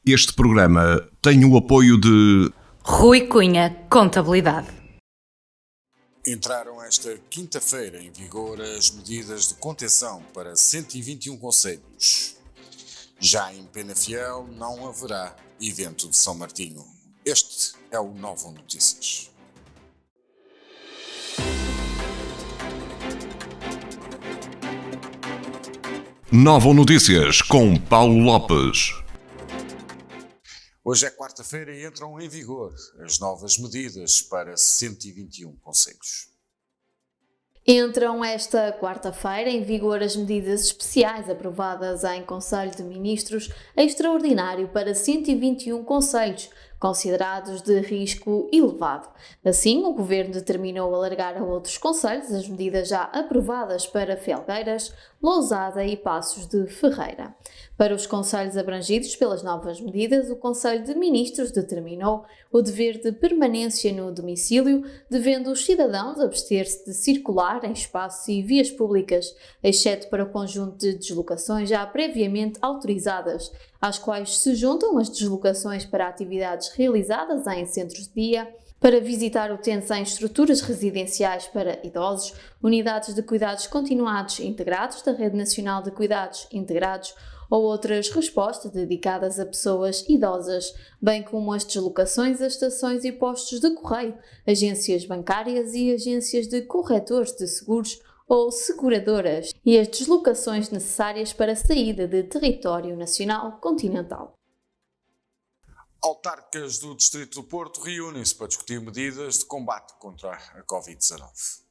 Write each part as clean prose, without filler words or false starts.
Este programa tem o apoio de Rui Cunha Contabilidade. Entraram esta quinta-feira em vigor as medidas de contenção para 121 concelhos. Já em Penafiel não haverá evento de São Martinho. Este é o Novo Notícias. Novo Notícias com Paulo Lopes. Hoje é quarta-feira e entram em vigor as novas medidas para 121 concelhos. Entram esta quarta-feira em vigor as medidas especiais aprovadas em Conselho de Ministros extraordinário para 121 concelhos, considerados de risco elevado. Assim, o Governo determinou alargar a outros concelhos as medidas já aprovadas para Felgueiras, Lousada e Passos de Ferreira. Para os concelhos abrangidos pelas novas medidas, o Conselho de Ministros determinou o dever de permanência no domicílio, devendo os cidadãos abster-se de circular em espaços e vias públicas, exceto para o conjunto de deslocações já previamente autorizadas, às quais se juntam as deslocações para atividades realizadas em centros de dia, para visitar utentes em estruturas residenciais para idosos, unidades de cuidados continuados integrados da Rede Nacional de Cuidados Integrados ou outras respostas dedicadas a pessoas idosas, bem como as deslocações a estações e postos de correio, agências bancárias e agências de corretores de seguros ou seguradoras, e as deslocações necessárias para a saída de território nacional continental. Autarcas do Distrito do Porto reúnem-se para discutir medidas de combate contra a Covid-19.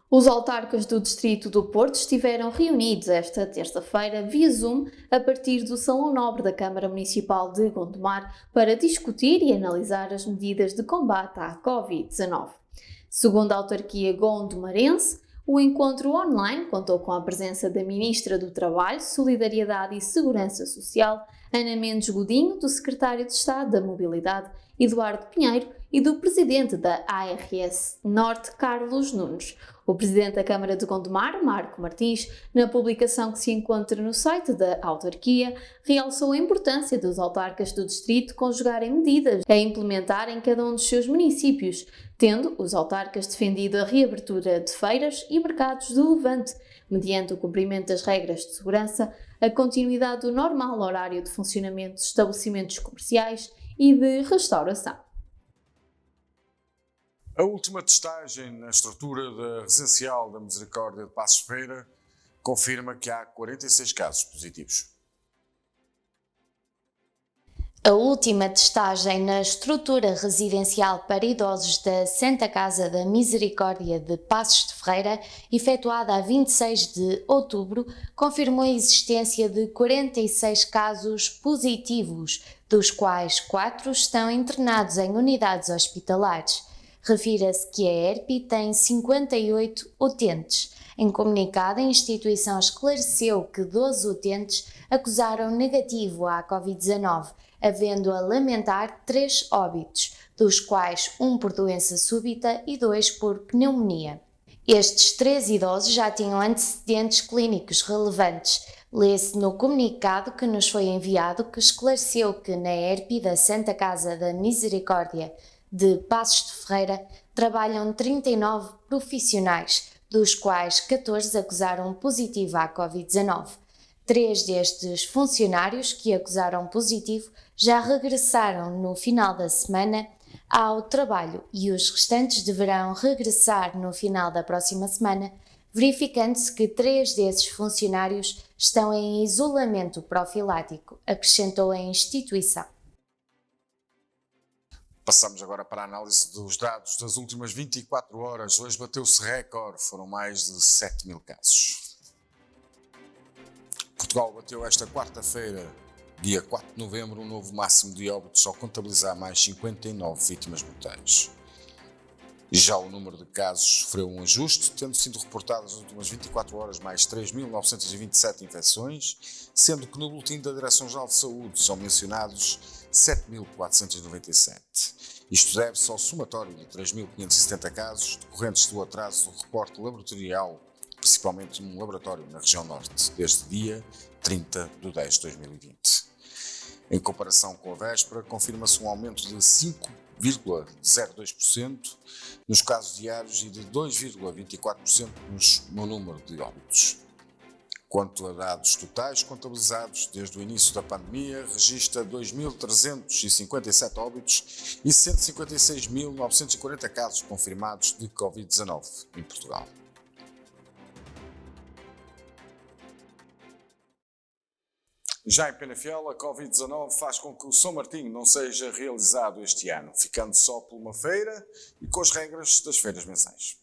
Os autarcas do Distrito do Porto estiveram reunidos esta terça-feira via Zoom a partir do Salão Nobre da Câmara Municipal de Gondomar para discutir e analisar as medidas de combate à Covid-19. Segundo a autarquia gondomarense, o encontro online contou com a presença da Ministra do Trabalho, Solidariedade e Segurança Social, Ana Mendes Godinho, do Secretário de Estado da Mobilidade, Eduardo Pinheiro, e do Presidente da ARS Norte, Carlos Nunes. O Presidente da Câmara de Gondomar, Marco Martins, na publicação que se encontra no site da autarquia, realçou a importância dos autarcas do distrito conjugarem medidas a implementar em cada um dos seus municípios, tendo os autarcas defendido a reabertura de feiras e mercados do Levante, mediante o cumprimento das regras de segurança, a continuidade do normal horário de funcionamento dos estabelecimentos comerciais e de restauração. A última testagem na estrutura da residencial da Misericórdia de Passos de Ferreira confirma que há 46 casos positivos. A última testagem na estrutura residencial para idosos da Santa Casa da Misericórdia de Passos de Ferreira, efetuada a 26 de outubro, confirmou a existência de 46 casos positivos, dos quais 4 estão internados em unidades hospitalares. Refira-se que a ERPI tem 58 utentes. Em comunicado, a instituição esclareceu que 12 utentes acusaram negativo à Covid-19, havendo a lamentar 3 óbitos, dos quais 1 por doença súbita e 2 por pneumonia. Estes 3 idosos já tinham antecedentes clínicos relevantes. Lê-se no comunicado que nos foi enviado que esclareceu que na ERPI da Santa Casa da Misericórdia de Passos de Ferreira trabalham 39 profissionais, dos quais 14 acusaram positivo à Covid-19. 3 destes funcionários que acusaram positivo já regressaram no final da semana ao trabalho e os restantes deverão regressar no final da próxima semana, verificando-se que 3 desses funcionários estão em isolamento profilático, acrescentou a instituição. Passamos agora para a análise dos dados das últimas 24 horas. Hoje bateu-se recorde, foram mais de 7 mil casos. Portugal bateu esta quarta-feira, dia 4 de novembro, um novo máximo de óbitos ao contabilizar mais 59 vítimas mortais. Já o número de casos sofreu um ajuste, tendo sido reportadas nas últimas 24 horas mais 3.927 infecções, sendo que no boletim da Direção-Geral de Saúde são mencionados 7.497. Isto deve-se ao somatório de 3.570 casos decorrentes do atraso do reporte laboratorial, principalmente num laboratório na região norte, desde dia 30 de 10 de 2020. Em comparação com a véspera, confirma-se um aumento de 5,02% nos casos diários e de 2,24% no número de óbitos. Quanto a dados totais contabilizados desde o início da pandemia, registra 2.357 óbitos e 156.940 casos confirmados de Covid-19 em Portugal. Já em Penafiel, a Covid-19 faz com que o São Martinho não seja realizado este ano, ficando só por uma feira e com as regras das feiras mensais.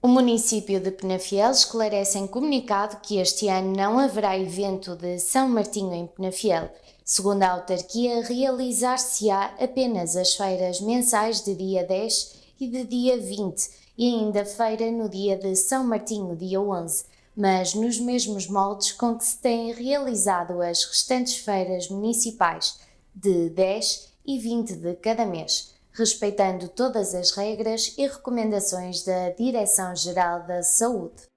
O município de Penafiel esclarece em comunicado que este ano não haverá evento de São Martinho em Penafiel. Segundo a autarquia, realizar-se-á apenas as feiras mensais de dia 10 e de dia 20 e ainda feira no dia de São Martinho, dia 11, mas nos mesmos moldes com que se têm realizado as restantes feiras municipais de 10 e 20 de cada mês, respeitando todas as regras e recomendações da Direção-Geral da Saúde.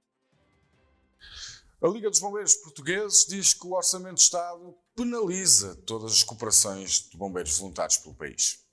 A Liga dos Bombeiros Portugueses diz que o Orçamento de Estado penaliza todas as cooperações de bombeiros voluntários pelo país.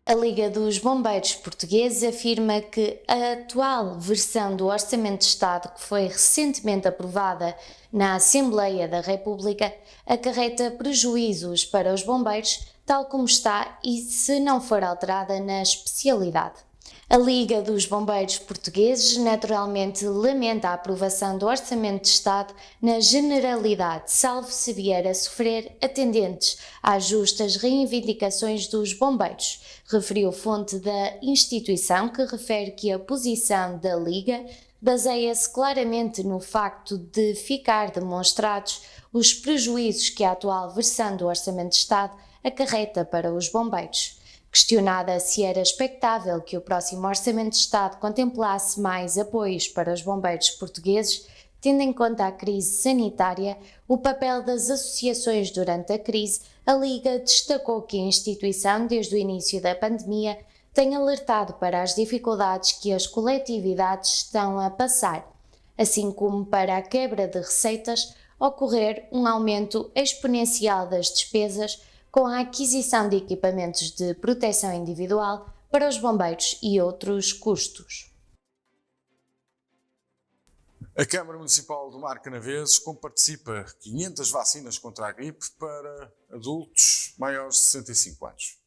A Liga dos Bombeiros Portugueses afirma que a atual versão do Orçamento de Estado, que foi recentemente aprovada na Assembleia da República, acarreta prejuízos para os bombeiros, tal como está e se não for alterada na especialidade. A Liga dos Bombeiros Portugueses naturalmente lamenta a aprovação do Orçamento de Estado na generalidade, salvo se vier a sofrer atendentes às justas reivindicações dos bombeiros, referiu fonte da instituição, que refere que a posição da Liga baseia-se claramente no facto de ficar demonstrados os prejuízos que a atual versão do Orçamento de Estado acarreta para os bombeiros. Questionada se era expectável que o próximo Orçamento de Estado contemplasse mais apoios para os bombeiros portugueses, tendo em conta a crise sanitária, o papel das associações durante a crise, a Liga destacou que a instituição, desde o início da pandemia, tem alertado para as dificuldades que as coletividades estão a passar, assim como para a quebra de receitas, ocorrer um aumento exponencial das despesas com a aquisição de equipamentos de proteção individual para os bombeiros e outros custos. A Câmara Municipal do Mar Canaveses comparticipa 500 vacinas contra a gripe para adultos maiores de 65 anos.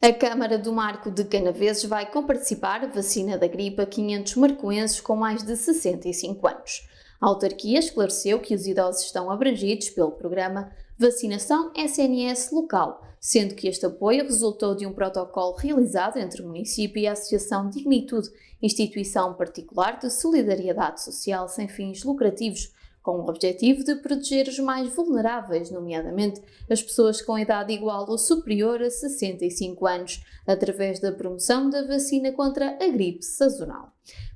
A Câmara do Marco de Canaveses vai comparticipar a vacina da gripe a 500 marcoenses com mais de 65 anos. A autarquia esclareceu que os idosos estão abrangidos pelo programa Vacinação SNS Local, sendo que este apoio resultou de um protocolo realizado entre o município e a Associação Dignitude, instituição particular de solidariedade social sem fins lucrativos, com o objetivo de proteger os mais vulneráveis, nomeadamente as pessoas com idade igual ou superior a 65 anos, através da promoção da vacina contra a gripe sazonal.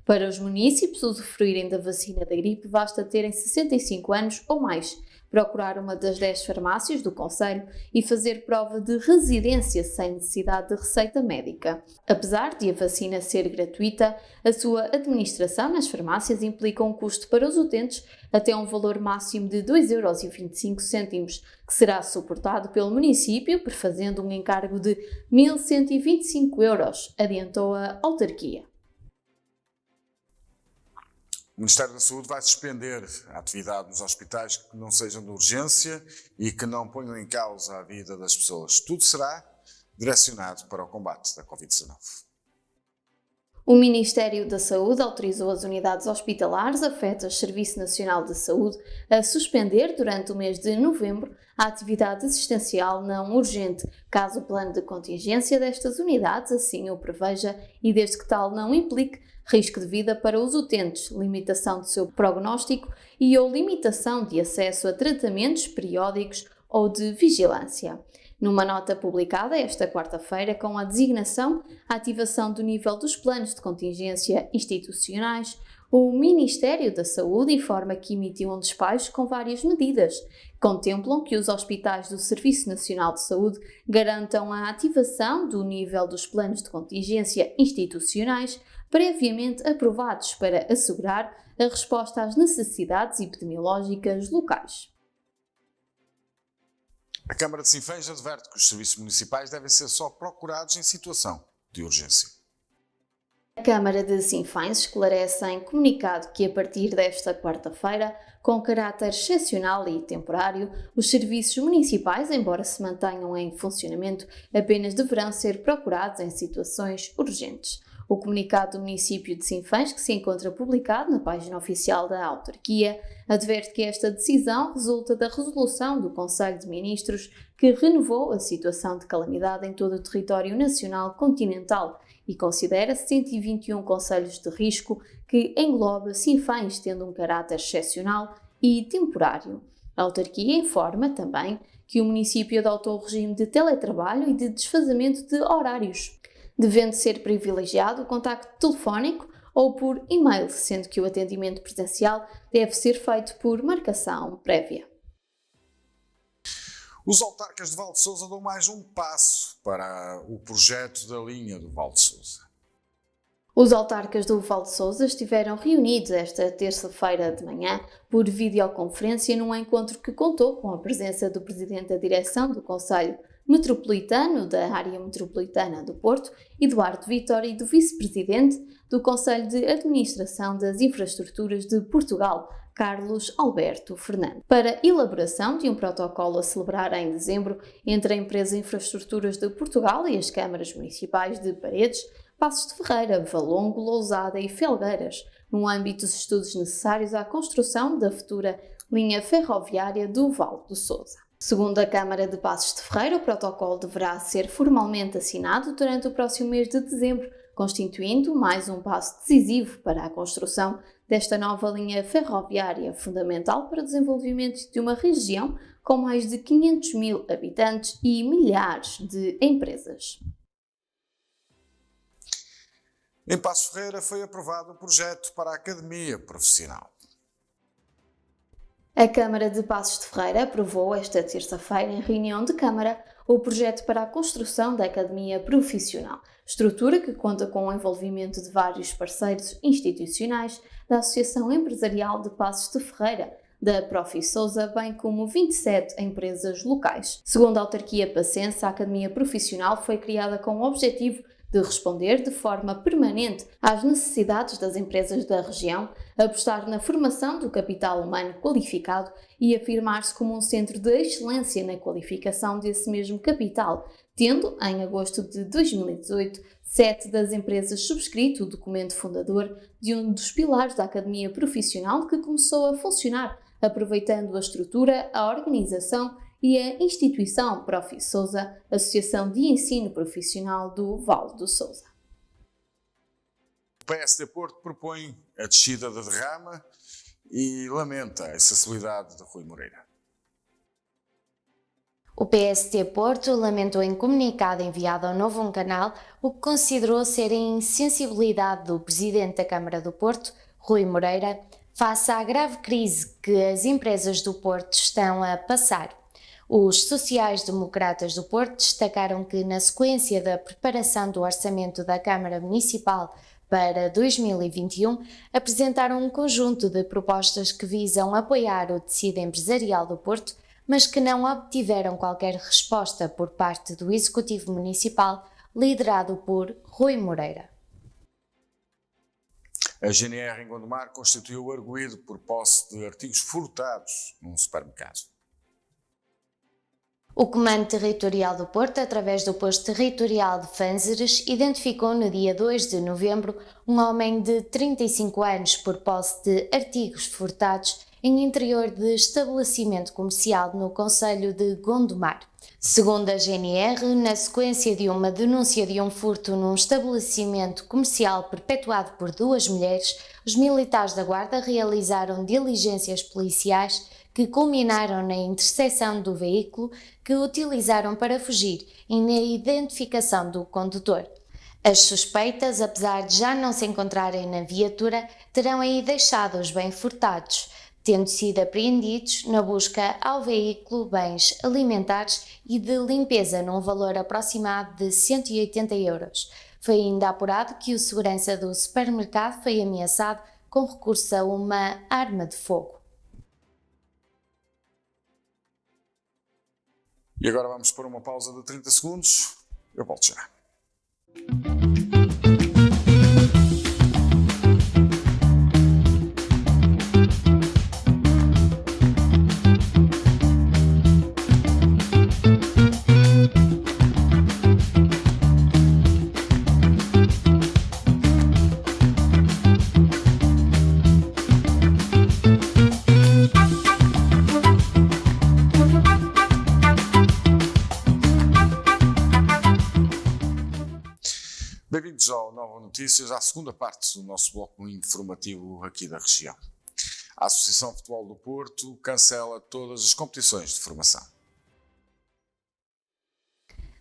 Para os municípios usufruírem da vacina da gripe, basta terem 65 anos ou mais, procurar uma das 10 farmácias do concelho e fazer prova de residência sem necessidade de receita médica. Apesar de a vacina ser gratuita, a sua administração nas farmácias implica um custo para os utentes até um valor máximo de 2,25€, que será suportado pelo município, prefazendo um encargo de 1.125€, adiantou a autarquia. O Ministério da Saúde vai suspender a atividade nos hospitais que não sejam de urgência e que não ponham em causa a vida das pessoas. Tudo será direcionado para o combate da Covid-19. O Ministério da Saúde autorizou as unidades hospitalares afetas ao Serviço Nacional de Saúde a suspender durante o mês de novembro a atividade assistencial não urgente, caso o plano de contingência destas unidades assim o preveja e desde que tal não implique risco de vida para os utentes, limitação do seu prognóstico e ou limitação de acesso a tratamentos periódicos ou de vigilância. Numa nota publicada esta quarta-feira com a designação ativação do nível dos planos de contingência institucionais, o Ministério da Saúde informa que emitiu um despacho com várias medidas. Contemplam que os hospitais do Serviço Nacional de Saúde garantam a ativação do nível dos planos de contingência institucionais previamente aprovados para assegurar a resposta às necessidades epidemiológicas locais. A Câmara de Sinfãs adverte que os serviços municipais devem ser só procurados em situação de urgência. A Câmara de Sinfãs esclarece em comunicado que, a partir desta quarta-feira, com caráter excepcional e temporário, os serviços municipais, embora se mantenham em funcionamento, apenas deverão ser procurados em situações urgentes. O comunicado do município de Sinfãs, que se encontra publicado na página oficial da autarquia, adverte que esta decisão resulta da resolução do Conselho de Ministros que renovou a situação de calamidade em todo o território nacional continental e considera 121 concelhos de risco, que engloba Sinfãs, tendo um caráter excepcional e temporário. A autarquia informa também que o município adotou o regime de teletrabalho e de desfazamento de horários, devendo ser privilegiado o contacto telefónico ou por e-mail, sendo que o atendimento presencial deve ser feito por marcação prévia. Os autarcas de Val de Sousa dão mais um passo para o projeto da linha do Val de Sousa. Os autarcas do Val de Sousa estiveram reunidos esta terça-feira de manhã por videoconferência num encontro que contou com a presença do presidente da direção do Conselho Metropolitano da Área Metropolitana do Porto, Eduardo Vitória, e do vice-presidente do Conselho de Administração das Infraestruturas de Portugal, Carlos Alberto Fernandes, para elaboração de um protocolo a celebrar em dezembro entre a empresa Infraestruturas de Portugal e as câmaras municipais de Paredes, Passos de Ferreira, Valongo, Lousada e Felgueiras, no âmbito dos estudos necessários à construção da futura linha ferroviária do Val do Sousa. Segundo a Câmara de Passos de Ferreira, o protocolo deverá ser formalmente assinado durante o próximo mês de dezembro, constituindo mais um passo decisivo para a construção desta nova linha ferroviária, fundamental para o desenvolvimento de uma região com mais de 500 mil habitantes e milhares de empresas. Em Passos Ferreira foi aprovado um projeto para a Academia Profissional. A Câmara de Passos de Ferreira aprovou esta terça-feira, em reunião de Câmara, o projeto para a construção da Academia Profissional, estrutura que conta com o envolvimento de vários parceiros institucionais da Associação Empresarial de Passos de Ferreira, da Profi Sousa, bem como 27 empresas locais. Segundo a autarquia passense, a Academia Profissional foi criada com o objetivo de responder de forma permanente às necessidades das empresas da região, apostar na formação do capital humano qualificado e afirmar-se como um centro de excelência na qualificação desse mesmo capital, tendo, em agosto de 2018, 7 das empresas subscrito o documento fundador de um dos pilares da Academia Profissional, que começou a funcionar, aproveitando a estrutura, a organização e a instituição Profi Sousa, Associação de Ensino Profissional do Val do Sousa. O PSD Porto propõe a descida da derrama e lamenta a acessibilidade de Rui Moreira. O PSD Porto lamentou em comunicado enviado ao Novo Canal o que considerou ser a insensibilidade do presidente da Câmara do Porto, Rui Moreira, face à grave crise que as empresas do Porto estão a passar. Os sociais-democratas do Porto destacaram que, na sequência da preparação do orçamento da Câmara Municipal para 2021, apresentaram um conjunto de propostas que visam apoiar o tecido empresarial do Porto, mas que não obtiveram qualquer resposta por parte do Executivo Municipal, liderado por Rui Moreira. A GNR em Gondomar constituiu o arguido por posse de artigos furtados num supermercado. O Comando Territorial do Porto, através do Posto Territorial de Fânzeres, identificou no dia 2 de novembro um homem de 35 anos por posse de artigos furtados em interior de estabelecimento comercial no concelho de Gondomar. Segundo a GNR, na sequência de uma denúncia de um furto num estabelecimento comercial perpetuado por 2 mulheres, os militares da Guarda realizaram diligências policiais que culminaram na interseção do veículo que utilizaram para fugir e na identificação do condutor. As suspeitas, apesar de já não se encontrarem na viatura, terão aí deixado os bens furtados, tendo sido apreendidos na busca ao veículo bens alimentares e de limpeza num valor aproximado de 180 euros. Foi ainda apurado que o segurança do supermercado foi ameaçado com recurso a uma arma de fogo. E agora vamos para uma pausa de 30 segundos. Eu volto já. Bem-vindos ao Nova Notícias, à segunda parte do nosso bloco informativo aqui da região. A Associação de Futebol do Porto cancela todas as competições de formação.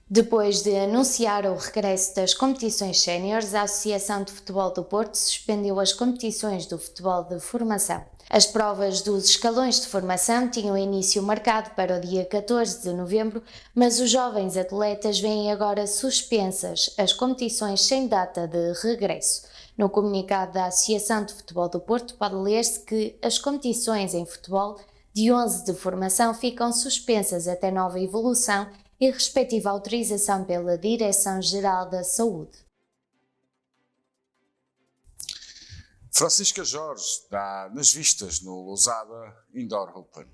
Depois de anunciar o regresso das competições séniores, a Associação de Futebol do Porto suspendeu as competições do futebol de formação. As provas dos escalões de formação tinham início marcado para o dia 14 de novembro, mas os jovens atletas veem agora suspensas as competições sem data de regresso. No comunicado da Associação de Futebol do Porto pode ler-se que as competições em futebol de 11 de formação ficam suspensas até nova evolução e respectiva autorização pela Direção-Geral da Saúde. Francisca Jorge dá nas vistas no Lousada Indoor Open.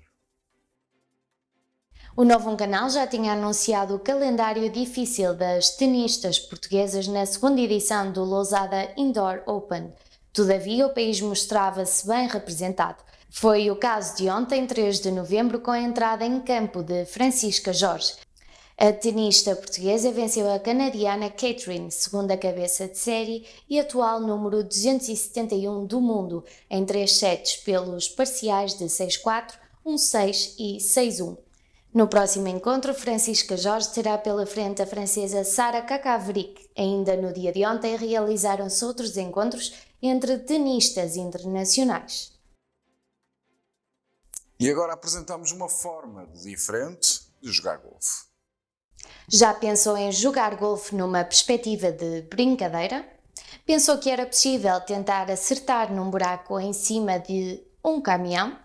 O Novo Canal já tinha anunciado o calendário difícil das tenistas portuguesas na segunda edição do Lousada Indoor Open. Todavia, o país mostrava-se bem representado. Foi o caso de ontem, 3 de novembro, com a entrada em campo de Francisca Jorge. A tenista portuguesa venceu a canadiana Catherine, segunda cabeça de série e atual número 271 do mundo, em 3 sets pelos parciais de 6-4, 1-6 e 6-1. No próximo encontro, Francisca Jorge terá pela frente a francesa Sara Kakavrik. Ainda no dia de ontem realizaram-se outros encontros entre tenistas internacionais. E agora apresentamos uma forma diferente de jogar golfe. Já pensou em jogar golfe numa perspectiva de brincadeira? Pensou que era possível tentar acertar num buraco em cima de um caminhão?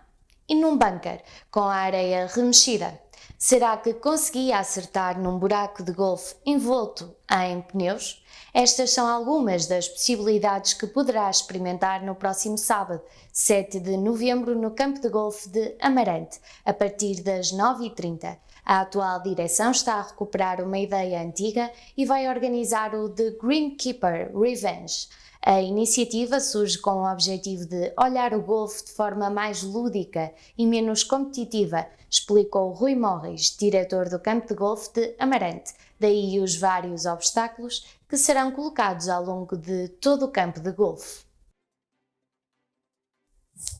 E num bunker, com a areia remexida? Será que conseguia acertar num buraco de golfe envolto em pneus? Estas são algumas das possibilidades que poderá experimentar no próximo sábado, 7 de novembro, no campo de golfe de Amarante, a partir das 9h30. A atual direção está a recuperar uma ideia antiga e vai organizar o The Greenkeeper Revenge. A iniciativa surge com o objetivo de olhar o golfe de forma mais lúdica e menos competitiva, explicou Rui Morris, diretor do campo de golfe de Amarante. Daí os vários obstáculos que serão colocados ao longo de todo o campo de golfe.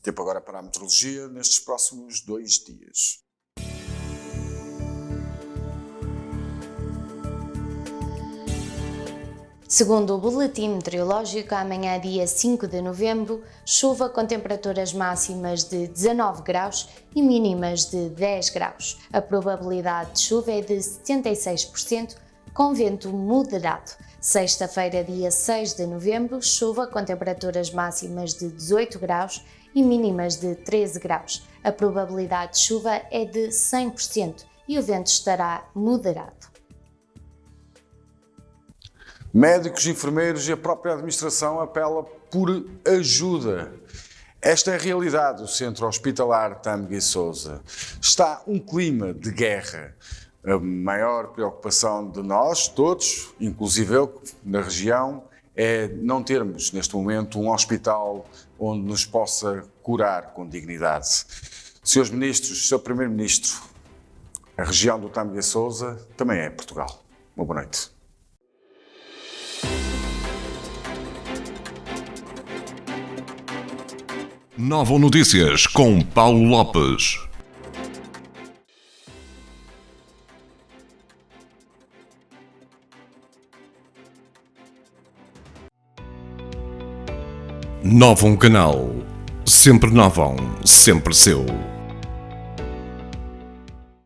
Tempo agora para a meteorologia nestes próximos 2 dias. Segundo o boletim meteorológico, amanhã, dia 5 de novembro, chuva com temperaturas máximas de 19 graus e mínimas de 10 graus. A probabilidade de chuva é de 76%, com vento moderado. Sexta-feira, dia 6 de novembro, chuva com temperaturas máximas de 18 graus e mínimas de 13 graus. A probabilidade de chuva é de 100% e o vento estará moderado. Médicos, enfermeiros e a própria administração apela por ajuda. Esta é a realidade do Centro Hospitalar Tâmega Sousa. Está um clima de guerra. A maior preocupação de nós, todos, inclusive eu, na região, é não termos neste momento um hospital onde nos possa curar com dignidade. Senhores Ministros, Sr. Primeiro-Ministro, a região do Tâmega Sousa também é Portugal. Uma boa noite. Nova Notícias com Paulo Lopes. Novo Canal. Sempre novo, sempre seu.